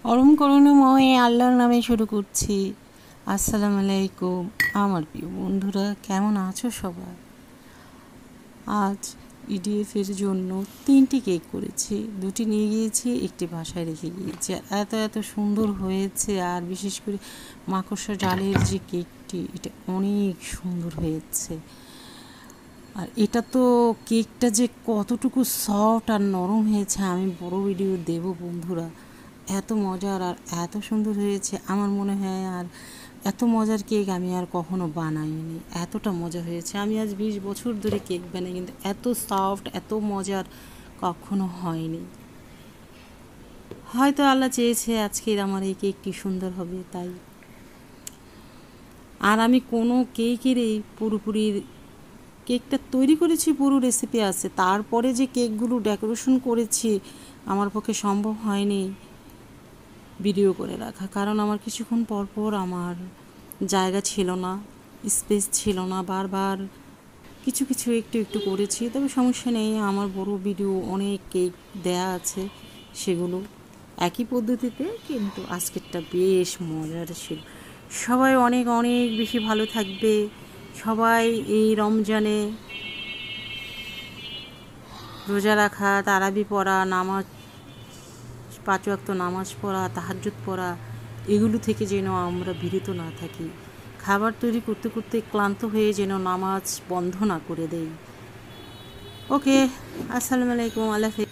পরম করুণাময় আল্লাহর নামে শুরু করছি। আসসালামু আলাইকুম আমার প্রিয় বন্ধুরা, কেমন আছো সবাই? আজ ইডিএফের জন্য 3টি কেক করেছি, 2টি নিয়ে গিয়েছি, একটি বাসায় রেখে গিয়েছি। এত এত সুন্দর হয়েছে, আর বিশেষ করে মাকড়সা জালের যে কেকটি, এটা অনেক সুন্দর হয়েছে। আর এটা তো কেকটা যে কতটুকু সফট আর নরম হয়েছে আমি বড় ভিডিও দেব বন্ধুরা। এত মজার আর এত সুন্দর হয়েছে, আমার মনে হয় আর এত মজার কেক আমি আর কখনো বানাইনি। এতটা মজা হয়েছে, আমি আজ 20 বছর ধরে কেক বানাই, কিন্তু এত সফট এত মজার কখনো হয়নি। হয়তো আল্লাহ চেয়েছে আজকের আমার এই কেকটি সুন্দর হবে, তাই। আর আমি কোনো কেকেরই পুরোপুরি কেকটা তৈরি করেছি, পুরো রেসিপি আছে, তারপরে যে কেকগুলো ডেকোরেশন করেছি আমার পক্ষে সম্ভব হয়নি ভিডিও করে রাখা, কারণ আমার কিছুক্ষণ পর পর আমার জায়গা ছিল না, স্পেস ছিল না। বারবার কিছু কিছু একটু একটু করেছি, তবে সমস্যা নেই, আমার বড় ভিডিও অনেক কেক দেয়া আছে, সেগুলো একই পদ্ধতিতে, কিন্তু আজকেরটা বেশ মজার ছিল। সবাই অনেক অনেক বেশি ভালো থাকবে। সবাই এই রমজানে রোজা রাখা, তারাবি পড়া, নামাজ, 5 ওয়াক্ত নামাজ পড়া, তাহাজ্জুদ পড়া, এগুলো থেকে যেন আমরা বিরত না থাকি। খাবার তৈরি করতে করতে ক্লান্ত হয়ে যেন নামাজ বন্ধ না করে দেই। ওকে, আসসালামু আলাইকুম, আল্লাহ হাফেজ।